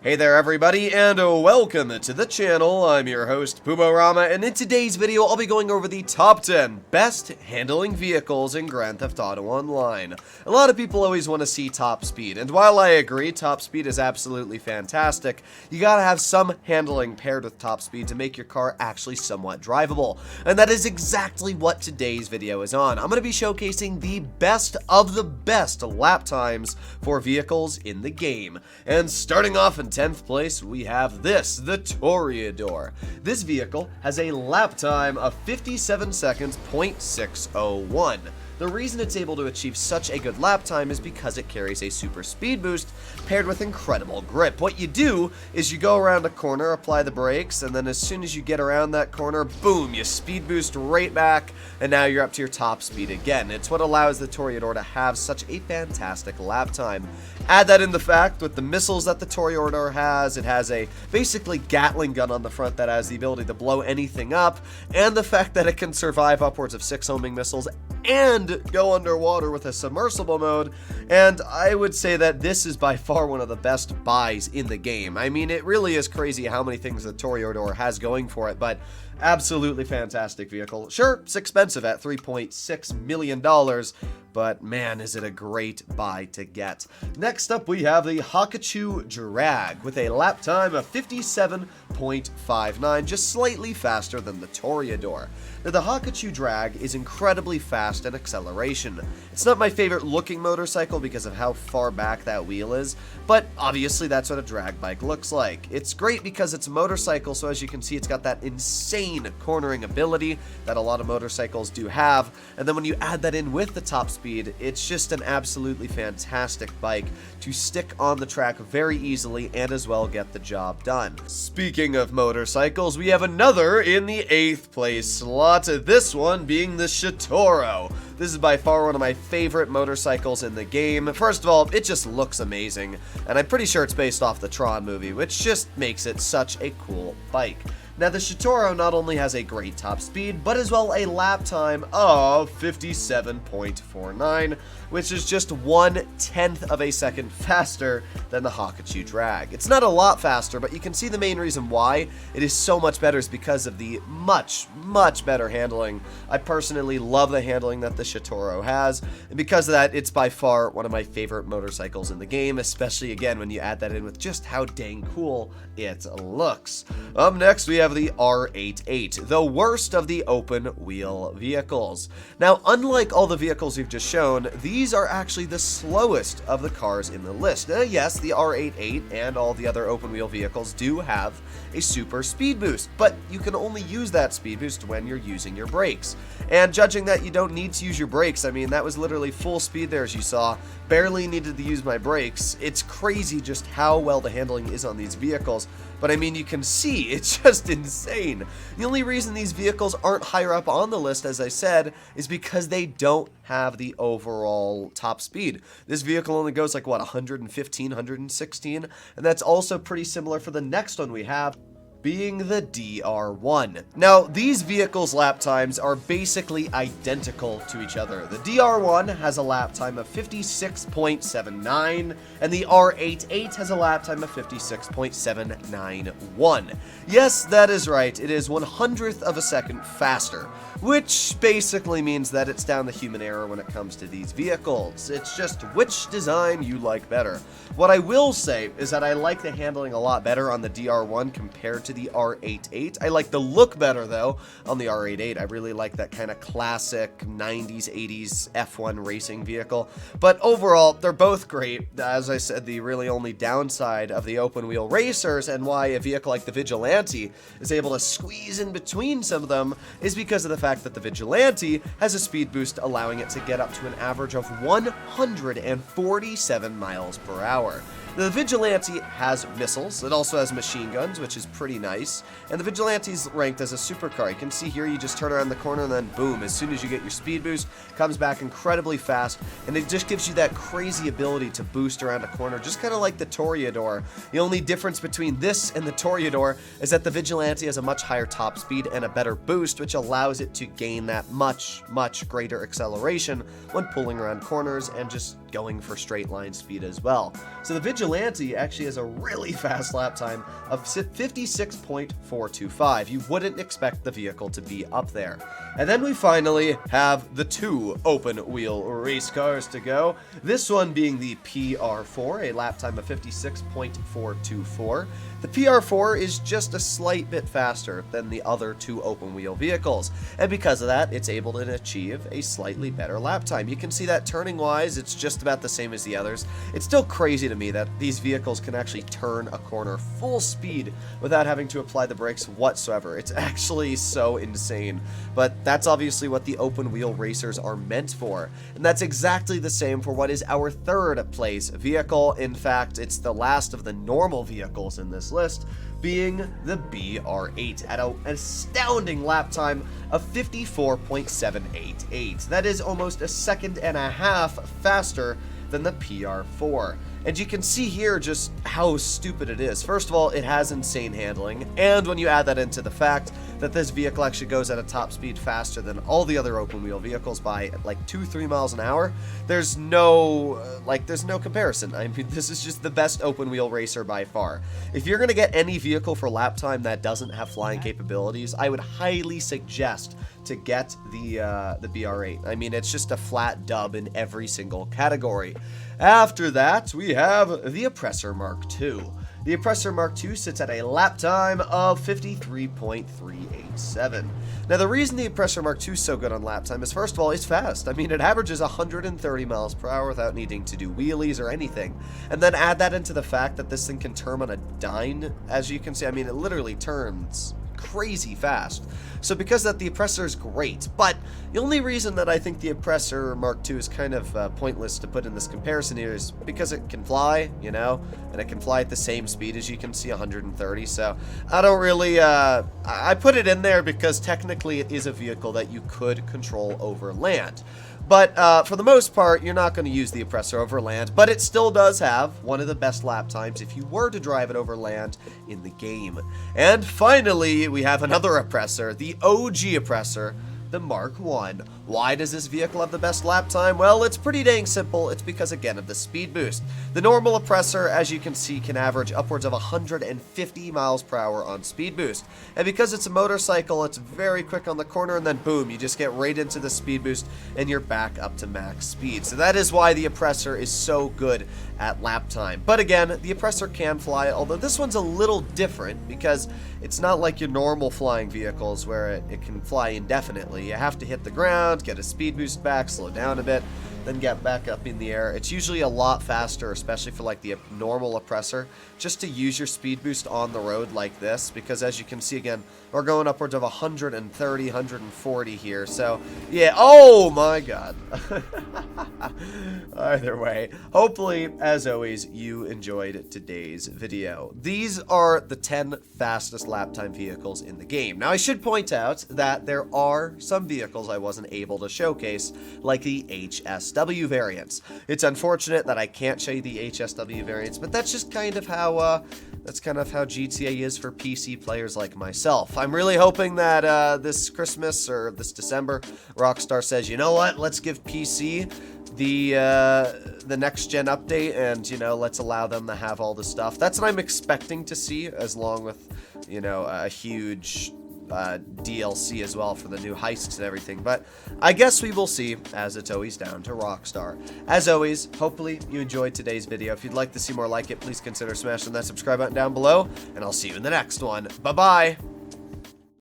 Hey there everybody, and welcome to the channel. I'm your host, Pumorama, and in today's video, I'll be going over the top 10 best handling vehicles in Grand Theft Auto Online. A lot of people always want to see top speed, and while I agree top speed is absolutely fantastic, you gotta have some handling paired with top speed to make your car actually somewhat drivable. And that is exactly what today's video is on. I'm gonna be showcasing the best of the best lap times for vehicles in the game. And starting off in 10th place, we have this, the Toreador. This vehicle has a lap time of 57 seconds, .601. The reason it's able to achieve such a good lap time is because it carries a super speed boost paired with incredible grip. What you do is you go around a corner, apply the brakes, and then as soon as you get around that corner, boom, you speed boost right back, and now you're up to your top speed again. It's what allows the Toreador to have such a fantastic lap time. Add that in the fact with the missiles that the Toreador has, it has a basically Gatling gun on the front that has the ability to blow anything up, and the fact that it can survive upwards of 6 homing missiles and go underwater with a submersible mode, and I would say that this is by far one of the best buys in the game. I mean, it really is crazy how many things the Toreador has going for it, but absolutely fantastic vehicle. Sure, it's expensive at $3.6 million, but man, is it a great buy to get. Next up, we have the Hakuchu Drag with a lap time of 57.59, just slightly faster than the Toreador. Now, the Hakuchu Drag is incredibly fast in acceleration. It's not my favorite looking motorcycle because of how far back that wheel is, but obviously that's what a drag bike looks like. It's great because it's a motorcycle, so as you can see, it's got that insane cornering ability that a lot of motorcycles do have, and then when you add that in with the top speed, it's just an absolutely fantastic bike to stick on the track very easily and as well get the job done. Speaking of motorcycles, we have another in the 8th place slot, this one being the Shitoro. This is by far one of my favorite motorcycles in the game. First of all, it just looks amazing, and I'm pretty sure it's based off the Tron movie, which just makes it such a cool bike. Now, the Shitoro not only has a great top speed, but as well a lap time of 57.49, which is just 1/10 of a second faster than the Hakuchu Drag. It's not a lot faster, but you can see the main reason why it is so much better is because of the much better handling. I personally love the handling that the Shitoro has, and because of that, it's by far one of my favorite motorcycles in the game, especially again when you add that in with just how dang cool it looks. Up next, we have the R88, the worst of the open wheel vehicles. Now, unlike all the vehicles we've just shown, these are actually the slowest of the cars in the list. Now, yes, the R88 and all the other open wheel vehicles do have a super speed boost, but you can only use that speed boost when you're using your brakes. And judging that you don't need to use your brakes, I mean, that was literally full speed there as you saw, barely needed to use my brakes. It's crazy just how well the handling is on these vehicles. But I mean, you can see, it's just insane. The only reason these vehicles aren't higher up on the list, as I said, is because they don't have the overall top speed. This vehicle only goes like, what, 115, 116? And that's also pretty similar for the next one we have, being the DR1. Now, these vehicles' lap times are basically identical to each other. The DR1 has a lap time of 56.79, and the R88 has a lap time of 56.791. Yes, that is right, it is 1/100th of a second faster, which basically means that it's down the human error when it comes to these vehicles. It's just which design you like better. What I will say is that I like the handling a lot better on the DR1 compared to the R88. I like the look better though on the R88. I really like that kind of classic 90s, 80s F1 racing vehicle. But overall, they're both great. As I said, the really only downside of the open wheel racers and why a vehicle like the Vigilante is able to squeeze in between some of them is because of the fact that the Vigilante has a speed boost allowing it to get up to an average of 147 miles per hour. The Vigilante has missiles, it also has machine guns, which is pretty nice, and the Vigilante's ranked as a supercar. You can see here you just turn around the corner and then boom, as soon as you get your speed boost, comes back incredibly fast, and it just gives you that crazy ability to boost around a corner, just kind of like the Toreador. The only difference between this and the Toreador is that the Vigilante has a much higher top speed and a better boost, which allows it to gain that much greater acceleration when pulling around corners and just going for straight line speed as well. So the Vigilante actually has a really fast lap time of 56.425. You wouldn't expect the vehicle to be up there. And then we finally have the two open wheel race cars to go. This one being the PR4, a lap time of 56.424. The PR4 is just a slight bit faster than the other two open wheel vehicles, and because of that, it's able to achieve a slightly better lap time. You can see that turning wise, it's just about the same as the others. It's still crazy to me that these vehicles can actually turn a corner full speed without having to apply the brakes whatsoever. It's actually so insane, but that's obviously what the open wheel racers are meant for, and that's exactly the same for what is our third place vehicle. In fact, it's the last of the normal vehicles in this list, being the BR8 at an astounding lap time of 54.788. That is almost a second and a half faster than the PR4. And you can see here just how stupid it is. First of all, it has insane handling, and when you add that into the fact that this vehicle actually goes at a top speed faster than all the other open wheel vehicles by like 2-3 miles an hour, there's no comparison. I mean, this is just the best open wheel racer by far. If you're gonna get any vehicle for lap time that doesn't have flying capabilities, I would highly suggest to get the BR8. I mean, it's just a flat dub in every single category. After that, we have the Oppressor Mark II. The Oppressor Mark II sits at a lap time of 53.387. Now, the reason the Oppressor Mark II is so good on lap time is, first of all, it's fast. I mean, it averages 130 miles per hour without needing to do wheelies or anything. And then add that into the fact that this thing can turn on a dime, as you can see. I mean, it literally turns crazy fast. So because of that, the Oppressor is great, but the only reason that I think the Oppressor Mark II is kind of pointless to put in this comparison here is because it can fly, you know, and it can fly at the same speed as you can see, 130, so I don't really, I put it in there because technically it is a vehicle that you could control over land. But for the most part, you're not going to use the Oppressor over land, but it still does have one of the best lap times if you were to drive it over land in the game. And finally, we have another Oppressor, the OG Oppressor, the Mark I. Why does this vehicle have the best lap time? Well, it's pretty dang simple. It's because, again, of the speed boost. The normal Oppressor, as you can see, can average upwards of 150 miles per hour on speed boost. And because it's a motorcycle, it's very quick on the corner, and then boom, you just get right into the speed boost, and you're back up to max speed. So that is why the Oppressor is so good at lap time. But again, the Oppressor can fly, although this one's a little different because it's not like your normal flying vehicles where it can fly indefinitely. You have to hit the ground, get a speed boost back, slow down a bit, then get back up in the air. It's usually a lot faster, especially for like the normal Oppressor, just to use your speed boost on the road like this, because as you can see, again, we're going upwards of 130, 140 here. So yeah, oh my god. Either way, hopefully, as always, you enjoyed today's video. These are the 10 fastest lap time vehicles in the game. Now, I should point out that there are some vehicles I wasn't able to showcase, like the HSW variants. It's unfortunate that I can't show you the HSW variants, but that's just kind of how GTA is for PC players like myself. I'm really hoping that this Christmas or this December, Rockstar says, you know what, let's give PC the next gen update, and, you know, let's allow them to have all the stuff. That's what I'm expecting to see, as long with, you know, a huge DLC as well for the new heists and everything. But I guess we will see, as it's always down to Rockstar. As always, hopefully you enjoyed today's video. If you'd like to see more like it, please consider smashing that subscribe button down below, and I'll see you in the next one. Bye-bye!